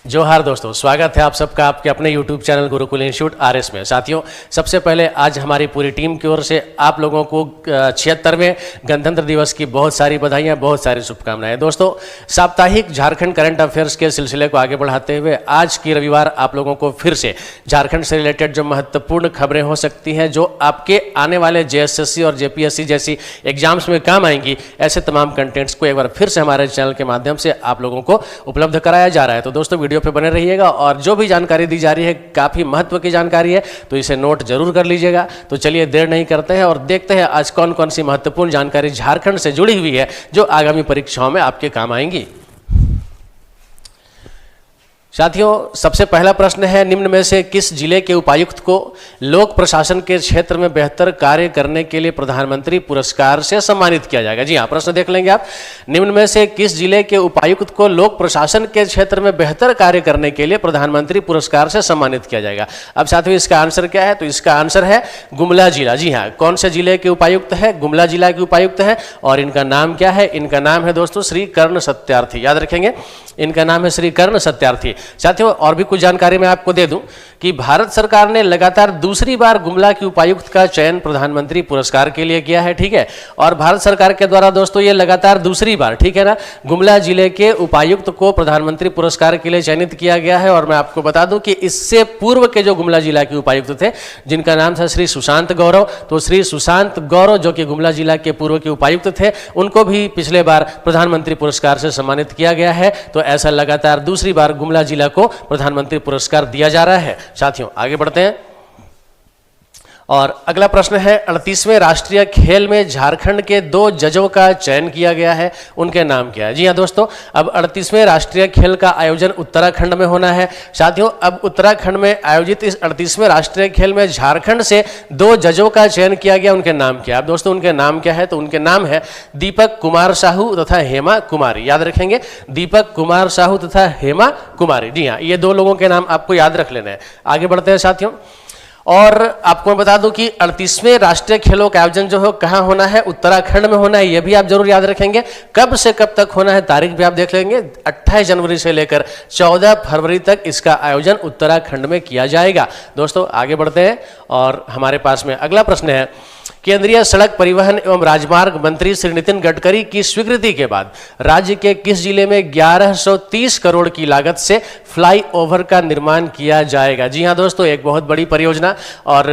जोहार दोस्तों, स्वागत है आप सबका आपके अपने YouTube channel Gurukul institute RS में। साथियों, सबसे पहले आज हमारी पूरी टीम की ओर से आप लोगों को 76वें गणतंत्र दिवस की बहुत सारी बधाइयां, बहुत सारी शुभकामनाएं। दोस्तों, साप्ताहिक झारखंड करंट अफेयर्स के सिलसिले को आगे बढ़ाते हुए आज की रविवार आप लोगों को फिर से झारखंड से रिलेटेड जो महत्वपूर्ण खबरें हो सकती हैं, जो आपके आने वाले JSSC और JPSC जैसी एग्जाम्स में काम आएंगी, ऐसे तमाम कंटेंट्स को एक बार फिर से हमारे चैनल के माध्यम से आप लोगों को उपलब्ध कराया जा रहा है। तो दोस्तों, वीडियो पे बने रहिएगा और जो भी जानकारी दी जा रही है काफ़ी महत्व की जानकारी है, तो इसे नोट जरूर कर लीजिएगा। तो चलिए देर नहीं करते हैं और देखते हैं आज कौन कौन सी महत्वपूर्ण जानकारी झारखंड से जुड़ी हुई है जो आगामी परीक्षाओं में आपके काम आएंगी। साथियों, सबसे पहला प्रश्न है, निम्न में से किस जिले के उपायुक्त को लोक प्रशासन के क्षेत्र में बेहतर कार्य करने के लिए प्रधानमंत्री पुरस्कार से सम्मानित किया जाएगा? जी हाँ, प्रश्न देख लेंगे आप। निम्न में से किस जिले के उपायुक्त को लोक प्रशासन के क्षेत्र में बेहतर कार्य करने के लिए प्रधानमंत्री पुरस्कार से सम्मानित किया जाएगा? अब साथियों, इसका आंसर क्या है? तो इसका आंसर है गुमला जिला। जी हाँ, कौन से जिले के उपायुक्त है? गुमला जिला के उपायुक्त है। और इनका नाम क्या है? इनका नाम है दोस्तों श्री कर्ण सत्यार्थी। याद रखेंगे, इनका नाम है श्री कर्ण सत्यार्थी। साथियों, और भी कुछ जानकारी मैं आपको दे दूं कि भारत सरकार ने लगातार दूसरी बार गुमला की उपायुक्त का चयन प्रधानमंत्री पुरस्कार के लिए किया है। ठीक है, और भारत सरकार के द्वारा दोस्तों ये लगातार दूसरी बार, ठीक है ना, गुमला जिले के उपायुक्त को प्रधानमंत्री पुरस्कार के लिए चयनित किया गया है। और मैं आपको बता दूं कि इससे पूर्व के जो गुमला जिला के उपायुक्त थे, जिनका नाम था श्री सुशांत गौरव, तो श्री सुशांत गौरव जो कि गुमला जिला के पूर्व के उपायुक्त थे, उनको भी पिछले बार प्रधानमंत्री पुरस्कार से सम्मानित किया गया है। तो ऐसा लगातार दूसरी बार गुमला जिला को प्रधानमंत्री पुरस्कार दिया जा रहा है। साथियों, आगे बढ़ते हैं और अगला प्रश्न है, 38वें राष्ट्रीय खेल में झारखंड के 2 जजों का चयन किया गया है, उनके नाम क्या है? जी हाँ दोस्तों, अब 38वें राष्ट्रीय खेल का आयोजन उत्तराखंड में होना है। साथियों, अब उत्तराखंड में आयोजित इस 38वें राष्ट्रीय खेल में झारखंड से 2 जजों का चयन किया गया, उनके नाम क्या है? अब दोस्तों, उनके नाम क्या है? तो उनके नाम है दीपक कुमार साहू तथा हेमा कुमारी। याद रखेंगे, दीपक कुमार साहू तथा हेमा कुमारी। जी हाँ, ये 2 लोगों के नाम आपको याद रख लेना है। आगे बढ़ते हैं साथियों, और आपको मैं बता दूं कि 38वें राष्ट्रीय खेलों का आयोजन जो है कहाँ होना है? उत्तराखंड में होना है। यह भी आप जरूर याद रखेंगे। कब से कब तक होना है, तारीख भी आप देख लेंगे। 28 जनवरी से लेकर 14 फरवरी तक इसका आयोजन उत्तराखंड में किया जाएगा। दोस्तों, आगे बढ़ते हैं और हमारे पास में अगला प्रश्न है, केंद्रीय सड़क परिवहन एवं राजमार्ग मंत्री श्री नितिन गडकरी की स्वीकृति के बाद राज्य के किस जिले में 1130 करोड़ की लागत से फ्लाईओवर का निर्माण किया जाएगा? जी हां दोस्तों, एक बहुत बड़ी परियोजना। और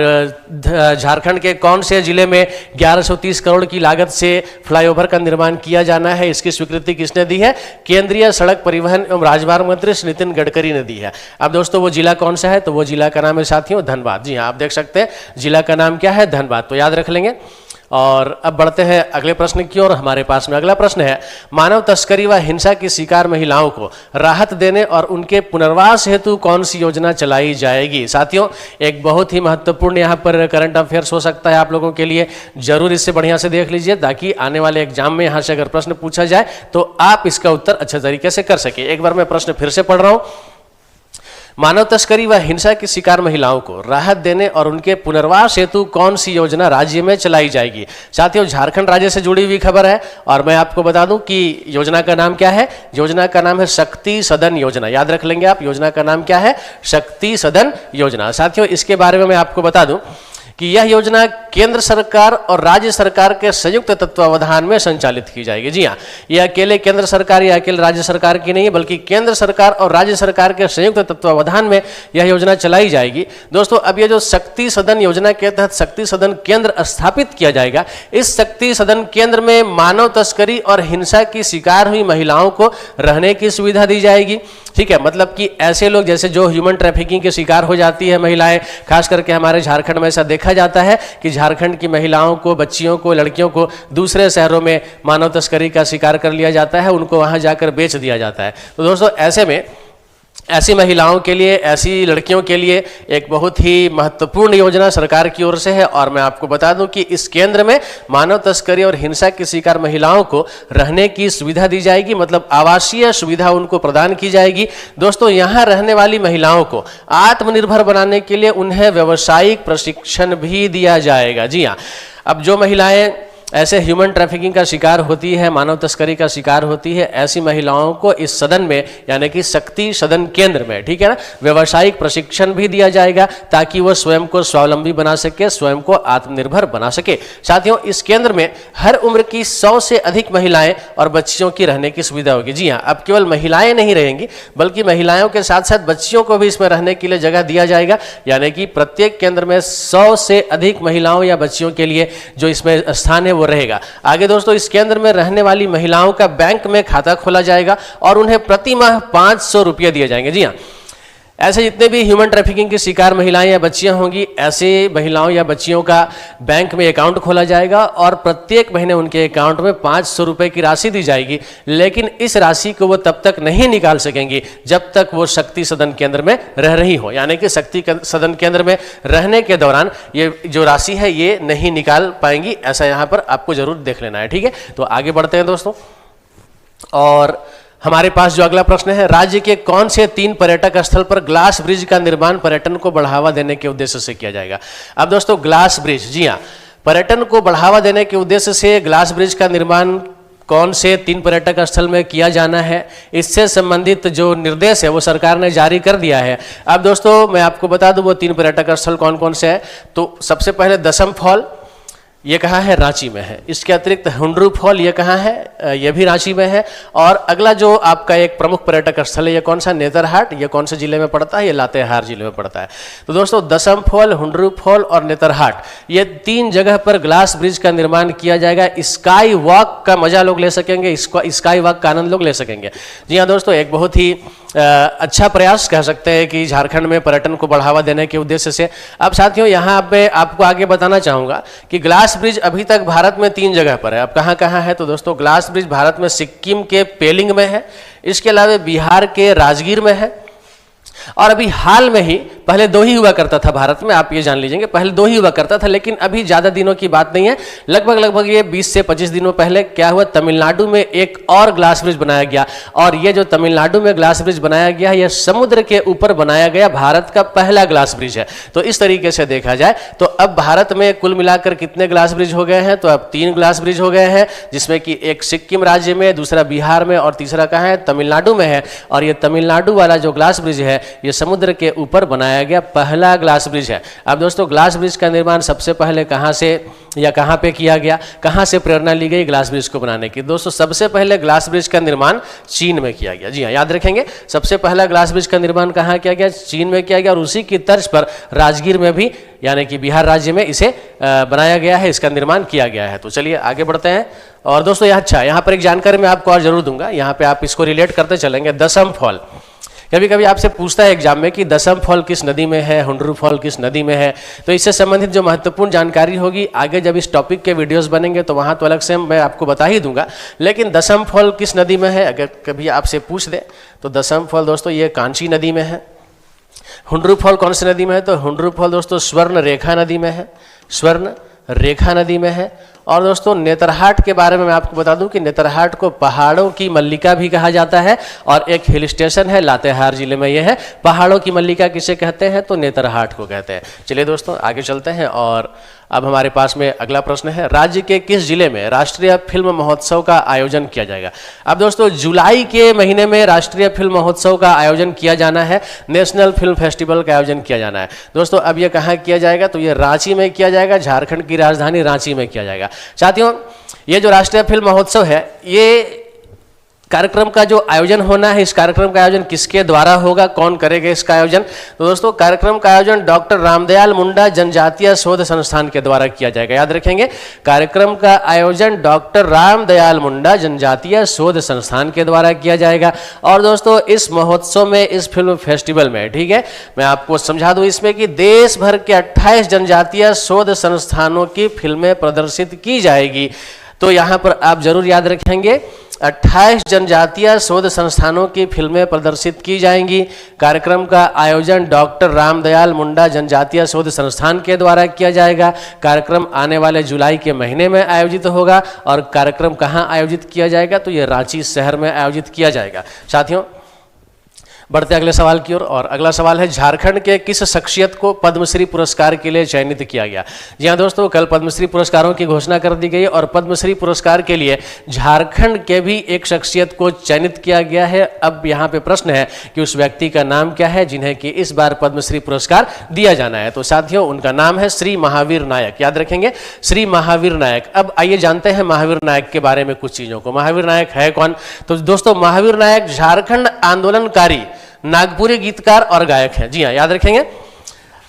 झारखंड के कौन से जिले में 1130 करोड़ की लागत से फ्लाईओवर का निर्माण किया जाना है, इसकी स्वीकृति किसने दी है? केंद्रीय सड़क परिवहन एवं राजमार्ग मंत्री श्री नितिन गडकरी ने दी है। अब दोस्तों, वो जिला कौन सा है? तो वो जिला का नाम है साथियों धनबाद। जी हाँ, आप देख सकते हैं जिला का नाम क्या है? धनबाद। तो याद रख लेंगे। और अब बढ़ते हैं अगले प्रश्न की ओर। हमारे पास में अगला प्रश्न है, मानव तस्करी व हिंसा की शिकार महिलाओं को राहत देने और उनके पुनर्वास हेतु कौन सी योजना चलाई जाएगी? साथियों, एक बहुत ही महत्वपूर्ण यहाँ पर करंट अफेयर्स हो सकता है आप लोगों के लिए। जरूर इसे बढ़िया से देख लीजिए ताकि आने वाले एग्जाम में यहाँ से अगर प्रश्न पूछा जाए तो आप इसका उत्तर अच्छे तरीके से कर सके। एक बार मैं प्रश्न फिर से पढ़ रहा हूँ, मानव तस्करी व हिंसा की शिकार महिलाओं को राहत देने और उनके पुनर्वास हेतु कौन सी योजना राज्य में चलाई जाएगी? साथियों, झारखंड राज्य से जुड़ी हुई खबर है और मैं आपको बता दूं कि योजना का नाम क्या है? योजना का नाम है शक्ति सदन योजना। याद रख लेंगे आप, योजना का नाम क्या है? शक्ति सदन योजना। साथियों, इसके बारे में मैं आपको बता दूं कि यह योजना केंद्र सरकार और राज्य सरकार के संयुक्त तत्वावधान में संचालित की जाएगी। जी हाँ, यह अकेले केंद्र सरकार या अकेले राज्य सरकार की नहीं है, बल्कि केंद्र सरकार और राज्य सरकार के संयुक्त तत्वावधान में यह योजना चलाई जाएगी। दोस्तों, अब ये जो शक्ति सदन योजना के तहत शक्ति सदन केंद्र स्थापित किया जाएगा, इस शक्ति सदन केंद्र में मानव तस्करी और हिंसा की शिकार हुई महिलाओं को रहने की सुविधा दी जाएगी। ठीक है, मतलब कि ऐसे लोग जैसे जो ह्यूमन ट्रैफिकिंग के शिकार हो जाती है महिलाएं, खास करके हमारे झारखंड में ऐसा देखा जाता है कि झारखंड की महिलाओं को, बच्चियों को, लड़कियों को दूसरे शहरों में मानव तस्करी का शिकार कर लिया जाता है, उनको वहां जाकर बेच दिया जाता है। तो दोस्तों, ऐसे में ऐसी महिलाओं के लिए, ऐसी लड़कियों के लिए एक बहुत ही महत्वपूर्ण योजना सरकार की ओर से है। और मैं आपको बता दूं कि इस केंद्र में मानव तस्करी और हिंसा की शिकार महिलाओं को रहने की सुविधा दी जाएगी, मतलब आवासीय सुविधा उनको प्रदान की जाएगी। दोस्तों, यहाँ रहने वाली महिलाओं को आत्मनिर्भर बनाने के लिए उन्हें व्यावसायिक प्रशिक्षण भी दिया जाएगा। जी हाँ, अब जो महिलाएं ऐसे ह्यूमन ट्रैफिकिंग का शिकार होती है, मानव तस्करी का शिकार होती है, ऐसी महिलाओं को इस सदन में यानी कि शक्ति सदन केंद्र में, ठीक है ना, व्यावसायिक प्रशिक्षण भी दिया जाएगा ताकि वो स्वयं को स्वावलंबी बना सके, स्वयं को आत्मनिर्भर बना सके। साथियों, इस केंद्र में हर उम्र की 100 से अधिक महिलाएं और बच्चियों की रहने की सुविधा होगी। जी हाँ, अब केवल महिलाएं नहीं रहेंगी बल्कि महिलाओं के साथ साथ बच्चियों को भी इसमें रहने के लिए जगह दिया जाएगा, यानी कि प्रत्येक केंद्र में 100 से अधिक महिलाओं या बच्चियों के लिए जो इसमें स्थान है वो रहेगा। आगे दोस्तों, इस केंद्र में रहने वाली महिलाओं का बैंक में खाता खोला जाएगा और उन्हें प्रति माह 500 रुपये दिए जाएंगे। जी हाँ, ऐसे जितने भी ह्यूमन ट्रैफिकिंग की शिकार महिलाएं या बच्चियां होंगी, ऐसे महिलाओं या बच्चियों का बैंक में अकाउंट खोला जाएगा और प्रत्येक महीने उनके अकाउंट में 500 रुपये की राशि दी जाएगी। लेकिन इस राशि को वो तब तक नहीं निकाल सकेंगी जब तक वो शक्ति सदन केंद्र में रह रही हो, यानी कि शक्ति सदन केंद्र में रहने के दौरान ये जो राशि है ये नहीं निकाल पाएंगी। ऐसा यहाँ पर आपको जरूर देख लेना है, ठीक है। तो आगे बढ़ते हैं दोस्तों, और हमारे पास जो अगला प्रश्न है, राज्य के कौन से 3 पर्यटक स्थल पर ग्लास ब्रिज का निर्माण पर्यटन को बढ़ावा देने के उद्देश्य से किया जाएगा। अब दोस्तों, ग्लास ब्रिज, जी हाँ, पर्यटन को बढ़ावा देने के उद्देश्य से ग्लास ब्रिज का निर्माण कौन से 3 पर्यटक स्थल में किया जाना है, इससे संबंधित जो निर्देश है वो सरकार ने जारी कर दिया है। अब दोस्तों, मैं आपको बता दूं वो 3 पर्यटक स्थल कौन कौन से हैं। तो सबसे पहले दसम फॉल, ये कहाँ है, रांची में है। इसके अतिरिक्त हुंडरू फॉल, ये कहाँ है, ये भी रांची में है। और अगला जो आपका एक प्रमुख पर्यटक स्थल है, ये कौन सा, नेतरहाट, ये कौन से जिले में पड़ता है, ये लातेहार जिले में पड़ता है। तो दोस्तों, दसम फॉल, हुंडरू फॉल और नेतरहाट, ये 3 जगह पर ग्लास ब्रिज का निर्माण किया जाएगा। स्काई वॉक का मजा लोग ले सकेंगे, स्काई वॉक का आनंद लोग ले सकेंगे। जी हाँ दोस्तों, एक बहुत ही अच्छा प्रयास कह सकते हैं कि झारखंड में पर्यटन को बढ़ावा देने के उद्देश्य से। अब साथियों, यहाँ पे आपको आगे बताना चाहूँगा कि ग्लास ब्रिज अभी तक भारत में 3 जगह पर है। अब कहाँ कहाँ है, तो दोस्तों ग्लास ब्रिज भारत में सिक्किम के पेलिंग में है, इसके अलावा बिहार के राजगीर में है, और अभी हाल में ही, पहले 2 ही हुआ करता था भारत में, आप ये जान लीजिएगा, पहले 2 ही हुआ करता था, लेकिन अभी ज़्यादा दिनों की बात नहीं है, लगभग ये 20 से 25 दिनों पहले क्या हुआ, तमिलनाडु में एक और ग्लास ब्रिज बनाया गया। और ये जो तमिलनाडु में ग्लास ब्रिज बनाया गया है, यह समुद्र के ऊपर बनाया गया भारत का पहला ग्लास ब्रिज है। तो इस तरीके से देखा जाए तो अब भारत में कुल मिलाकर कितने ग्लास ब्रिज हो गए हैं, तो अब 3 ग्लास ब्रिज हो गए हैं, जिसमें कि एक सिक्किम राज्य में, दूसरा बिहार में और तीसरा कहाँ है, तमिलनाडु में है। और ये तमिलनाडु वाला जो ग्लास ब्रिज है ये समुद्र के ऊपर बनाया गया पहला ग्लास ब्रिज है। अब दोस्तों, ग्लास ब्रिज का निर्माण सबसे पहले कहाँ से या कहाँ पे किया गया, कहाँ से प्रेरणा ली गई ग्लास ब्रिज को बनाने की? दोस्तों, सबसे पहले ग्लास ब्रिज का निर्माण चीन में किया गया। जी हाँ, याद रखेंगे, सबसे पहला ग्लास ब्रिज का निर्माण कहाँ किया गया, चीन में किया गया। और उसी की तर्ज पर राजगीर में भी, यानी कि बिहार राज्य में इसे बनाया गया है, इसका निर्माण किया गया है। तो चलिए आगे बढ़ते हैं। और दोस्तों, यहाँ पर एक जानकारी मैं आपको और जरूर दूंगा, यहाँ पे आप इसको रिलेट करते चलेंगे। दसम फॉल, कभी कभी आपसे पूछता है एग्जाम में कि दसम फॉल किस नदी में है, हुंडरू फॉल किस नदी में है। तो इससे संबंधित जो महत्वपूर्ण जानकारी होगी आगे जब इस टॉपिक के वीडियोस बनेंगे तो वहाँ तो अलग से मैं आपको बता ही दूंगा, लेकिन दसम फॉल किस नदी में है अगर कभी आपसे पूछ दे तो दसम फॉल दोस्तों ये कांची नदी में है। हुंडरू फॉल कौन सी नदी में है, तो हुंडरू फॉल दोस्तों स्वर्ण रेखा नदी में है, स्वर्ण रेखा नदी में है। और दोस्तों, नेतरहाट के बारे में मैं आपको बता दूं कि नेतरहाट को पहाड़ों की मल्लिका भी कहा जाता है और एक हिल स्टेशन है लातेहार जिले में, यह है। पहाड़ों की मल्लिका किसे कहते हैं, तो नेतरहाट को कहते हैं। चलिए दोस्तों आगे चलते हैं। और अब हमारे पास में अगला प्रश्न है, राज्य के किस जिले में राष्ट्रीय फिल्म महोत्सव का आयोजन किया जाएगा? अब दोस्तों, जुलाई के महीने में राष्ट्रीय फिल्म महोत्सव का आयोजन किया जाना है, नेशनल फिल्म फेस्टिवल का आयोजन किया जाना है। दोस्तों, अब ये कहाँ किया जाएगा, तो ये रांची में किया जाएगा, झारखंड की राजधानी रांची में किया जाएगा। साथियों, ये जो राष्ट्रीय फिल्म महोत्सव है, ये कार्यक्रम का जो आयोजन होना है, इस कार्यक्रम का आयोजन किसके द्वारा होगा, कौन करेगा इसका आयोजन? तो दोस्तों, कार्यक्रम का आयोजन डॉक्टर रामदयाल मुंडा जनजातीय शोध संस्थान के द्वारा किया जाएगा। याद रखेंगे, कार्यक्रम का आयोजन डॉक्टर रामदयाल मुंडा जनजातीय शोध संस्थान के द्वारा किया जाएगा। और दोस्तों, इस महोत्सव में, इस फिल्म फेस्टिवल में, ठीक है, मैं आपको समझा दूं इसमें कि देश भर के 28 जनजातीय शोध संस्थानों की फिल्में प्रदर्शित की जाएगी। तो यहाँ पर आप जरूर याद रखेंगे, 28 जनजातीय शोध संस्थानों की फिल्में प्रदर्शित की जाएंगी। कार्यक्रम का आयोजन डॉक्टर रामदयाल मुंडा जनजातीय शोध संस्थान के द्वारा किया जाएगा। कार्यक्रम आने वाले जुलाई के महीने में आयोजित होगा। और कार्यक्रम कहाँ आयोजित किया जाएगा, तो ये रांची शहर में आयोजित किया जाएगा। साथियों, बढ़ते अगले सवाल की ओर। और अगला सवाल है, झारखंड के किस शख्सियत को पद्मश्री पुरस्कार के लिए चयनित किया गया? जी हाँ दोस्तों, कल पद्मश्री पुरस्कारों की घोषणा कर दी गई और पद्मश्री पुरस्कार के लिए झारखंड के भी एक शख्सियत को चयनित किया गया है। अब यहाँ पे प्रश्न है कि उस व्यक्ति का नाम क्या है जिन्हें कि इस बार पद्मश्री पुरस्कार दिया जाना है। तो साथियों, उनका नाम है श्री महावीर नायक। याद रखेंगे, श्री महावीर नायक। अब आइए जानते हैं महावीर नायक के बारे में कुछ चीजों को। महावीर नायक है कौन? तो दोस्तों, महावीर नायक झारखंड आंदोलनकारी नागपुरी गीतकार और गायक हैं। जी हाँ, याद रखेंगे।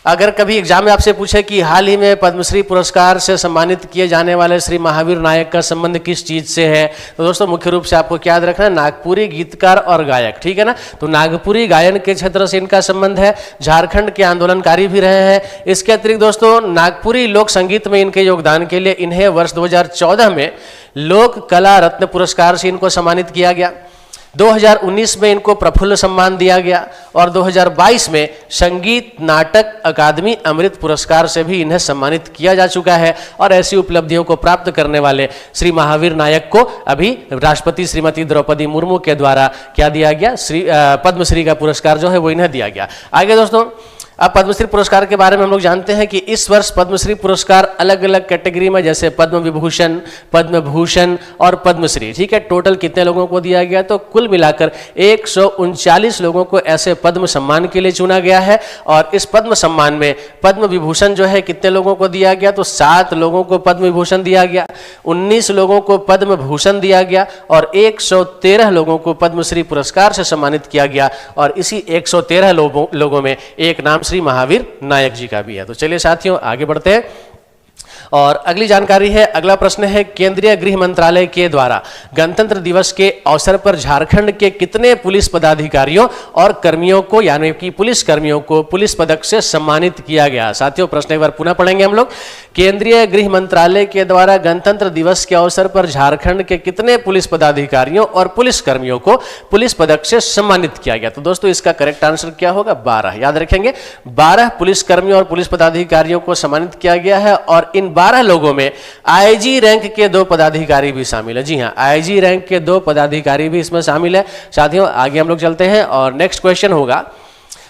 अगर कभी एग्जाम में आपसे पूछे कि हाल ही में पद्मश्री पुरस्कार से सम्मानित किए जाने वाले श्री महावीर नायक का संबंध किस चीज से है, तो दोस्तों मुख्य रूप से आपको क्या याद रखना है? नागपुरी गीतकार और गायक, ठीक है ना। तो नागपुरी गायन के क्षेत्र से इनका संबंध है। झारखंड के आंदोलनकारी भी रहे हैं। इसके अतिरिक्त दोस्तों, नागपुरी लोक संगीत में इनके योगदान के लिए इन्हें वर्ष 2014 में लोक कला रत्न पुरस्कार से इनको सम्मानित किया गया। 2019 में इनको प्रफुल्ल सम्मान दिया गया और 2022 में संगीत नाटक अकादमी अमृत पुरस्कार से भी इन्हें सम्मानित किया जा चुका है। और ऐसी उपलब्धियों को प्राप्त करने वाले श्री महावीर नायक को अभी राष्ट्रपति श्रीमती द्रौपदी मुर्मू के द्वारा क्या दिया गया? पद्मश्री का पुरस्कार जो है वो इन्हें दिया गया। आगे दोस्तों, अब पद्मश्री पुरस्कार के बारे में हम लोग जानते हैं कि इस वर्ष पद्मश्री पुरस्कार अलग अलग कैटेगरी में, जैसे पद्म विभूषण, पद्म भूषण और पद्मश्री, ठीक है, टोटल कितने लोगों को दिया गया? तो कुल मिलाकर 139 लोगों को ऐसे पद्म सम्मान के लिए चुना गया है। और इस पद्म सम्मान में पद्म विभूषण जो है कितने लोगों को दिया गया? तो 7 लोगों को पद्म विभूषण दिया गया, 19 लोगों को पद्म भूषण दिया गया और 113 लोगों को पद्मश्री पुरस्कार से सम्मानित किया गया। और इसी 113 लोगों में एक नाम श्री महावीर नायक जी का भी है। तो चलिए साथियों, आगे बढ़ते हैं और अगली जानकारी है। अगला प्रश्न है, केंद्रीय गृह मंत्रालय के द्वारा गणतंत्र दिवस के अवसर पर झारखंड के कितने पुलिस पदाधिकारियों और कर्मियों को, यानी कि पुलिस कर्मियों को पुलिस पदक से सम्मानित किया गया? साथियों, प्रश्न एक बार पुनः पढ़ेंगे हम लोग। केंद्रीय गृह मंत्रालय के द्वारा गणतंत्र दिवस के अवसर पर झारखंड के कितने पुलिस पदाधिकारियों और पुलिस कर्मियों को पुलिस पदक से सम्मानित किया गया? तो दोस्तों, इसका करेक्ट आंसर क्या होगा? 12। याद रखेंगे, 12 पुलिस कर्मियों और पुलिस पदाधिकारियों को सम्मानित किया गया है। और इन 12 लोगों में आईजी रैंक के 2 पदाधिकारी भी शामिल है। जी हाँ, आईजी रैंक के 2 पदाधिकारी भी इसमें शामिल है। साथियों, आगे हम लोग चलते हैं और नेक्स्ट क्वेश्चन होगा,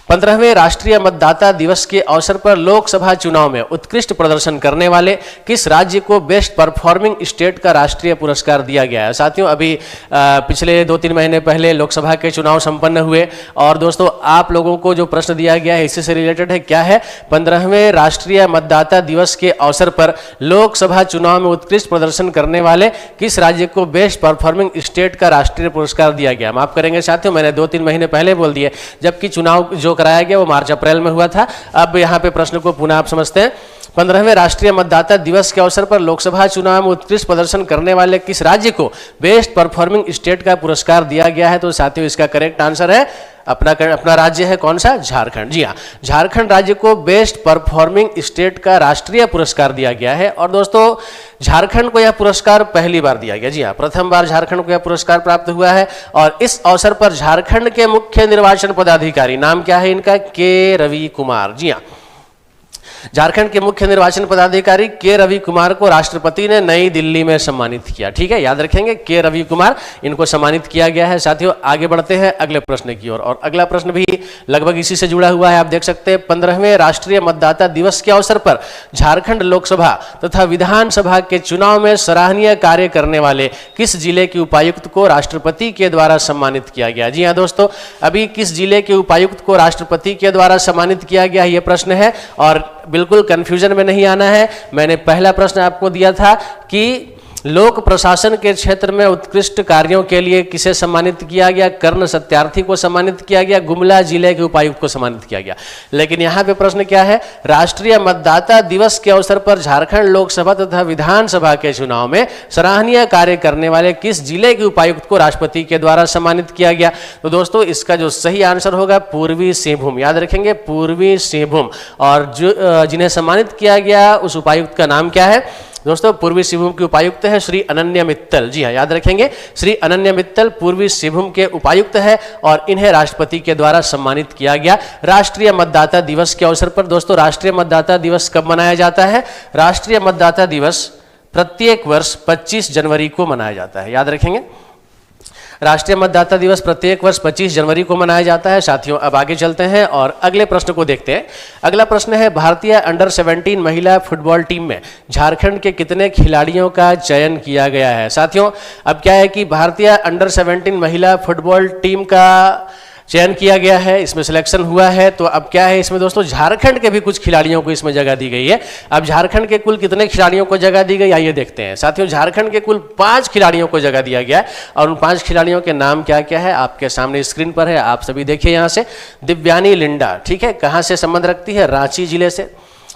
15वें राष्ट्रीय मतदाता दिवस के अवसर पर लोकसभा चुनाव में उत्कृष्ट प्रदर्शन करने वाले किस राज्य को बेस्ट परफॉर्मिंग स्टेट का राष्ट्रीय पुरस्कार दिया गया है? साथियों, अभी पिछले 2-3 महीने पहले लोकसभा के चुनाव संपन्न हुए और दोस्तों आप लोगों को जो प्रश्न दिया गया है इसी से रिलेटेड है। क्या है? 15वें राष्ट्रीय मतदाता दिवस के अवसर पर लोकसभा चुनाव में उत्कृष्ट प्रदर्शन करने वाले किस राज्य को बेस्ट परफॉर्मिंग स्टेट का राष्ट्रीय पुरस्कार दिया गया? माफ करेंगे साथियों, मैंने 2-3 महीने पहले बोल दिए, जबकि चुनाव जो कराया गया वो मार्च अप्रैल में हुआ था। अब यहाँ पे प्रश्न को पुनः आप समझते हैं। 15वें राष्ट्रीय मतदाता दिवस के अवसर पर लोकसभा चुनाव में उत्कृष्ट प्रदर्शन करने वाले किस राज्य को बेस्ट परफॉर्मिंग स्टेट का पुरस्कार दिया गया है? तो साथियों, इसका करेक्ट आंसर है अपना राज्य है कौन सा? झारखंड। जी हाँ, झारखंड राज्य को बेस्ट परफॉर्मिंग स्टेट का राष्ट्रीय पुरस्कार दिया गया है। और दोस्तों, झारखंड को यह पुरस्कार पहली बार दिया गया। जी हाँ, प्रथम बार झारखंड को यह पुरस्कार प्राप्त हुआ है। और इस अवसर पर झारखंड के मुख्य निर्वाचन पदाधिकारी, नाम क्या है इनका? के रवि कुमार। जी हाँ, झारखंड के मुख्य निर्वाचन पदाधिकारी के रवि कुमार को राष्ट्रपति ने नई दिल्ली में सम्मानित किया। ठीक है, याद रखेंगे, के रवि कुमार, इनको सम्मानित किया गया है। साथियों, आगे बढ़ते हैं अगले प्रश्न की ओर और अगला प्रश्न भी लगभग इसी से जुड़ा हुआ है। आप देख सकते हैं, 15वें राष्ट्रीय मतदाता दिवस के अवसर पर झारखंड लोकसभा तथा विधानसभा के चुनाव में सराहनीय कार्य करने वाले किस जिले के उपायुक्त को राष्ट्रपति के द्वारा सम्मानित किया गया? जी हाँ दोस्तों, अभी किस जिले के उपायुक्त को राष्ट्रपति के द्वारा सम्मानित किया गया, यह प्रश्न है। और बिल्कुल कंफ्यूजन में नहीं आना है। मैंने पहला प्रश्न आपको दिया था कि लोक प्रशासन के क्षेत्र में उत्कृष्ट कार्यों के लिए किसे सम्मानित किया गया? कर्ण सत्यार्थी को सम्मानित किया गया, गुमला जिले के उपायुक्त को सम्मानित किया गया। लेकिन यहाँ पे प्रश्न क्या है? राष्ट्रीय मतदाता दिवस के अवसर पर झारखंड लोकसभा तथा विधानसभा के चुनाव में सराहनीय कार्य करने वाले किस जिले के उपायुक्त को राष्ट्रपति के द्वारा सम्मानित किया गया? तो दोस्तों, इसका जो सही आंसर होगा पूर्वी सिंहभूम। याद रखेंगे, पूर्वी सिंहभूम। और जो जिन्हें सम्मानित किया गया उस उपायुक्त का नाम क्या है? दोस्तों, पूर्वी सिंहभूम के उपायुक्त है श्री अनन्य मित्तल। जी हाँ, याद रखेंगे, श्री अनन्य मित्तल पूर्वी सिंहभूम के उपायुक्त है और इन्हें राष्ट्रपति के द्वारा सम्मानित किया गया राष्ट्रीय मतदाता दिवस के अवसर पर। दोस्तों, राष्ट्रीय मतदाता दिवस कब मनाया जाता है? राष्ट्रीय मतदाता दिवस प्रत्येक वर्ष 25 जनवरी को मनाया जाता है। याद रखेंगे, राष्ट्रीय मतदाता दिवस प्रत्येक वर्ष 25 जनवरी को मनाया जाता है। साथियों अब आगे चलते हैं और अगले प्रश्न को देखते हैं। अगला प्रश्न है, भारतीय अंडर 17 महिला फुटबॉल टीम में झारखंड के कितने खिलाड़ियों का चयन किया गया है। साथियों अब क्या है कि भारतीय अंडर 17 महिला फुटबॉल टीम का चयन किया गया है, इसमें सिलेक्शन हुआ है। तो अब क्या है इसमें दोस्तों, झारखंड के भी कुछ खिलाड़ियों को इसमें जगह दी गई है। अब झारखंड के कुल कितने खिलाड़ियों को जगह दी गई, आइए देखते हैं। साथियों झारखंड के कुल 5 खिलाड़ियों को जगह दिया गया है और उन 5 खिलाड़ियों के नाम क्या क्या है आपके सामने स्क्रीन पर है, आप सभी देखिए यहाँ से। दिव्यानी लिंडा, ठीक है, कहाँ से संबंध रखती है, रांची जिले से।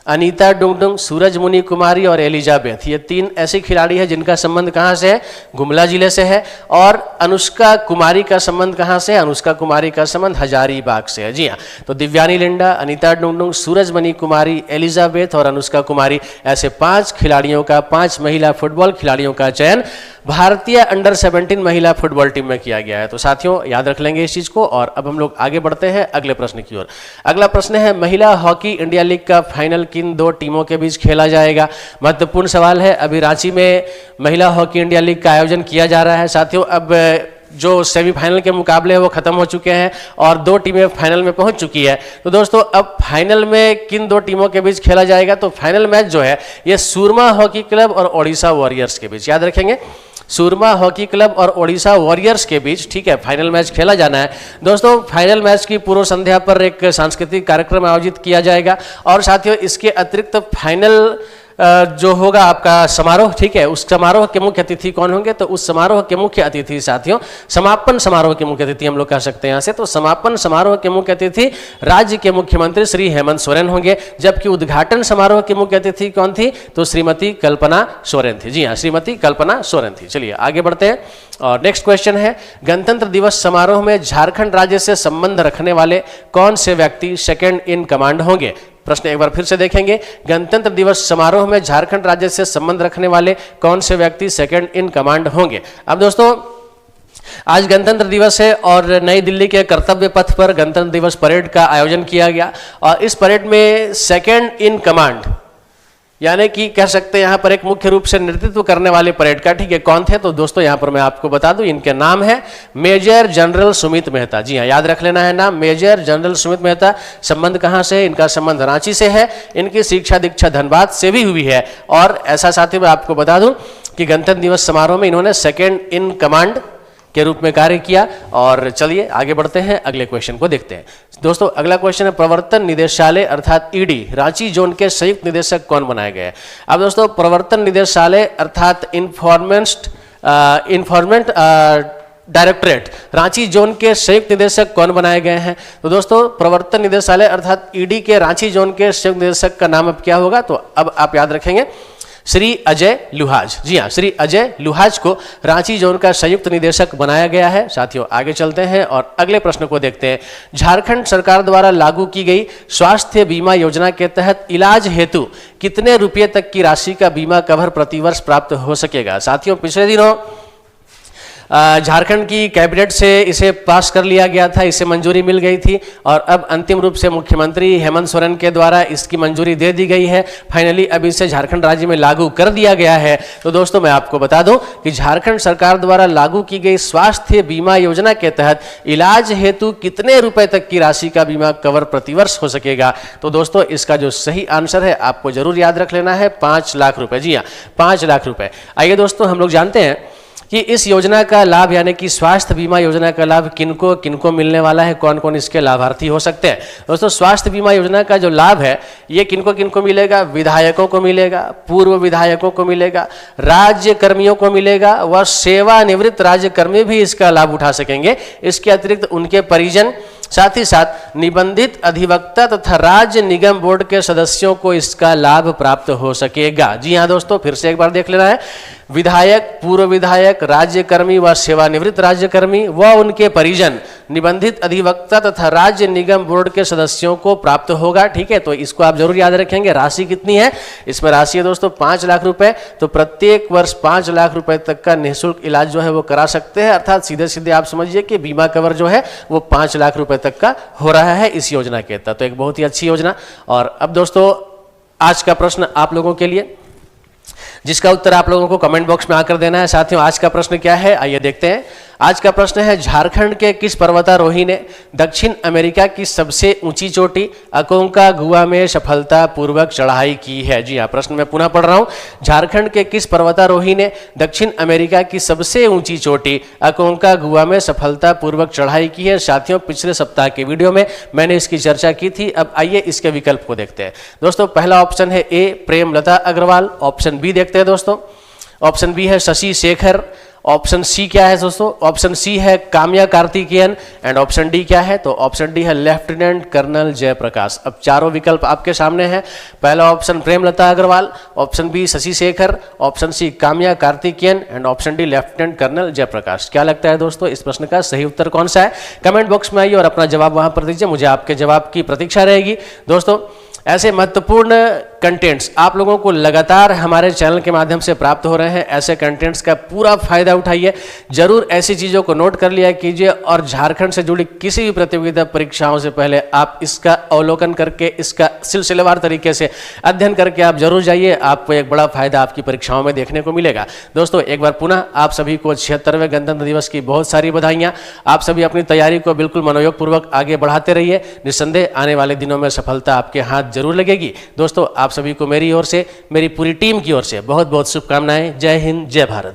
अनीता डुंगडुंग, सूरजमुनि कुमारी और एलिजाबेथ, ये 3 ऐसी खिलाड़ी है जिनका संबंध कहाँ से है, गुमला जिले से है। और अनुष्का कुमारी का संबंध कहाँ से है, अनुष्का कुमारी का संबंध हजारीबाग से है। जी हाँ, तो दिव्यानी लिंडा, अनीता डुंगडुंग, सूरजमुनि कुमारी, एलिजाबेथ और अनुष्का कुमारी, ऐसे 5 खिलाड़ियों का, 5 महिला फुटबॉल खिलाड़ियों का चयन भारतीय अंडर 17 महिला फुटबॉल टीम में किया गया है। तो साथियों याद रख लेंगे इस चीज को। और अब हम लोग आगे बढ़ते हैं अगले प्रश्न की ओर। अगला प्रश्न है, महिला हॉकी इंडिया लीग का फाइनल किन 2 टीमों के बीच खेला जाएगा। महत्वपूर्ण सवाल है। अभी रांची में महिला हॉकी इंडिया लीग का आयोजन किया जा रहा है। साथियों अब जो सेमीफाइनल के मुकाबले हैं वो खत्म हो चुके हैं और 2 टीमें फाइनल में पहुंच चुकी है। तो दोस्तों अब फाइनल में किन 2 टीमों के बीच खेला जाएगा, तो फाइनल मैच जो है ये सूरमा हॉकी क्लब और ओडिशा वॉरियर्स के बीच, याद रखेंगे, सूरमा हॉकी क्लब और ओडिशा वॉरियर्स के बीच, ठीक है, फाइनल मैच खेला जाना है। दोस्तों फाइनल मैच की पूर्व संध्या पर एक सांस्कृतिक कार्यक्रम आयोजित किया जाएगा और साथियों इसके अतिरिक्त फाइनल जो होगा आपका समारोह, ठीक है, उस समारोह के मुख्य अतिथि कौन होंगे, तो उस समारोह के मुख्य अतिथि साथियों, समापन समारोह के मुख्य अतिथि हम लोग कह सकते हैं यहाँ से। तो समापन समारोह के मुख्य अतिथि राज्य के मुख्यमंत्री श्री हेमंत सोरेन होंगे, जबकि उद्घाटन समारोह की मुख्य अतिथि कौन थी, तो श्रीमती कल्पना सोरेन थी। जी हाँ, श्रीमती कल्पना सोरेन थी। चलिए आगे बढ़ते हैं और नेक्स्ट क्वेश्चन है, गणतंत्र दिवस समारोह में झारखंड राज्य से संबंध रखने वाले कौन से व्यक्ति सेकेंड इन कमांड होंगे। प्रश्न एक बार फिर से देखेंगे, गणतंत्र दिवस समारोह में झारखंड राज्य से संबंध रखने वाले कौन से व्यक्ति सेकंड इन कमांड होंगे। अब दोस्तों आज गणतंत्र दिवस है और नई दिल्ली के कर्तव्य पथ पर गणतंत्र दिवस परेड का आयोजन किया गया और इस परेड में सेकंड इन कमांड यानी कि कह सकते हैं यहाँ पर एक मुख्य रूप से नेतृत्व करने वाले परेड का, ठीक है, कौन थे, तो दोस्तों यहाँ पर मैं आपको बता दूं इनके नाम है मेजर जनरल सुमित मेहता। जी हाँ, याद रख लेना है नाम, मेजर जनरल सुमित मेहता। संबंध कहाँ से है, इनका संबंध रांची से है। इनकी शिक्षा दीक्षा धनबाद से भी हुई है और ऐसा साथी मैं आपको बता दूं कि गणतंत्र दिवस समारोह में इन्होंने सेकेंड इन कमांड के रूप में कार्य किया। और चलिए आगे बढ़ते हैं, अगले क्वेश्चन को देखते हैं। दोस्तों अगला क्वेश्चन है, प्रवर्तन निदेशालय अर्थात ईडी रांची जोन के संयुक्त निदेशक कौन बनाए गए। अब दोस्तों प्रवर्तन निदेशालय अर्थात इन्फॉर्मेंट डायरेक्टरेट रांची जोन के संयुक्त निदेशक कौन बनाए गए हैं। तो दोस्तों प्रवर्तन निदेशालय अर्थात ईडी के रांची जोन के संयुक्त निदेशक का नाम अब क्या होगा, तो अब आप याद रखेंगे श्री अजय लुहाज। जी हाँ, श्री अजय लुहाज को रांची जोन का संयुक्त निदेशक बनाया गया है। साथियों आगे चलते हैं और अगले प्रश्न को देखते हैं। झारखंड सरकार द्वारा लागू की गई स्वास्थ्य बीमा योजना के तहत इलाज हेतु कितने रुपये तक की राशि का बीमा कवर प्रतिवर्ष प्राप्त हो सकेगा। साथियों पिछले दिनों झारखंड की कैबिनेट से इसे पास कर लिया गया था, इसे मंजूरी मिल गई थी और अब अंतिम रूप से मुख्यमंत्री हेमंत सोरेन के द्वारा इसकी मंजूरी दे दी गई है। फाइनली अब इसे झारखंड राज्य में लागू कर दिया गया है। तो दोस्तों मैं आपको बता दूं कि झारखंड सरकार द्वारा लागू की गई स्वास्थ्य बीमा योजना के तहत इलाज हेतु कितने रुपए तक की राशि का बीमा कवर प्रतिवर्ष हो सकेगा। तो दोस्तों इसका जो सही आंसर है आपको जरूर याद रख लेना है, 5 लाख रुपए। जी हाँ, 5 लाख रुपए। आइए दोस्तों हम लोग जानते हैं कि इस योजना का लाभ यानी कि स्वास्थ्य बीमा योजना का लाभ किनको किनको मिलने वाला है, कौन कौन इसके लाभार्थी हो सकते हैं। दोस्तों स्वास्थ्य बीमा योजना का जो लाभ है ये किनको किनको मिलेगा, विधायकों को मिलेगा, पूर्व विधायकों को मिलेगा, राज्य कर्मियों को मिलेगा व सेवानिवृत्त राज्य कर्मी भी इसका लाभ उठा सकेंगे। इसके अतिरिक्त उनके परिजन, साथ ही साथ निबंधित अधिवक्ता तथा राज्य निगम बोर्ड के सदस्यों को इसका लाभ प्राप्त हो सकेगा। जी हाँ दोस्तों, फिर से एक बार देख लेना है, विधायक, पूर्व विधायक, राज्यकर्मी व सेवानिवृत्त राज्यकर्मी व उनके परिजन, निबंधित अधिवक्ता तथा राज्य निगम बोर्ड के सदस्यों को प्राप्त होगा। ठीक है, तो इसको आप जरूर याद रखेंगे। राशि कितनी है, इसमें राशि है दोस्तों 5 लाख रुपए। तो प्रत्येक वर्ष 5 लाख रुपए तक का निःशुल्क इलाज जो है वो करा सकते हैं, अर्थात सीधे सीधे आप समझिए कि बीमा कवर जो है वो 5 लाख रुपए तक का हो रहा है इस योजना के तहत। तो एक बहुत ही अच्छी योजना। और अब दोस्तों आज का प्रश्न आप लोगों के लिए, जिसका उत्तर आप लोगों को कमेंट बॉक्स में आकर देना है। साथियों आज का प्रश्न क्या है आइए देखते हैं। आज का प्रश्न है, झारखंड के किस पर्वतारोही ने दक्षिण अमेरिका की सबसे ऊंची चोटी अकोंकागुआ में सफलतापूर्वक चढ़ाई की है? जी हाँ, प्रश्न मैं पुनः पढ़ रहा हूं। झारखंड के किस पर्वतारोही ने दक्षिण अमेरिका की सबसे ऊंची चोटी अकोंकागुआ में सफलतापूर्वक चढ़ाई की है? साथियों, पिछले सप्ताह के वीडियो में मैंने इसकी चर्चा की थी। अब आइए इसके विकल्प को देखते हैं। दोस्तों, पहला ऑप्शन है ए प्रेमलता अग्रवाल। ऑप्शन बी देखते हैं दोस्तों। ऑप्शन बी है शशि शेखर। ऑप्शन सी क्या है दोस्तों? ऑप्शन सी है Kamya Karthikeyan. And option D क्या है? तो ऑप्शन डी है लेफ्टिनेंट कर्नल जयप्रकाश। अब चारों विकल्प आपके सामने हैं। पहला option Premlata Agarwal, option B Shashi Shekhar, option C Kamya Karthikeyan and option D lieutenant colonel Jayaprakash. क्या लगता है दोस्तों, इस प्रश्न का सही उत्तर कौन सा है? कमेंट बॉक्स में आइए और अपना जवाब वहां पर दीजिए। मुझे आपके जवाब की प्रतीक्षा रहेगी। दोस्तों, ऐसे महत्वपूर्ण कंटेंट्स आप लोगों को लगातार हमारे चैनल के माध्यम से प्राप्त हो रहे हैं। ऐसे कंटेंट्स का पूरा फायदा उठाइए। जरूर ऐसी चीज़ों को नोट कर लिया कीजिए और झारखंड से जुड़ी किसी भी प्रतियोगिता परीक्षाओं से पहले आप इसका अवलोकन करके, इसका सिलसिलेवार तरीके से अध्ययन करके आप जरूर जाइए। आपको एक बड़ा फायदा आपकी परीक्षाओं में देखने को मिलेगा। दोस्तों, एक बार पुनः आप सभी को 76वें गणतंत्र दिवस की बहुत सारी बधाइयाँ। आप सभी अपनी तैयारी को बिल्कुल मनोयोग पूर्वक आगे बढ़ाते रहिए। निस्संदेह आने वाले दिनों में सफलता आपके हाथ जरूर लगेगी। दोस्तों, आप सभी को मेरी ओर से, मेरी पूरी टीम की ओर से बहुत बहुत शुभकामनाएं। जय हिंद, जय भारत।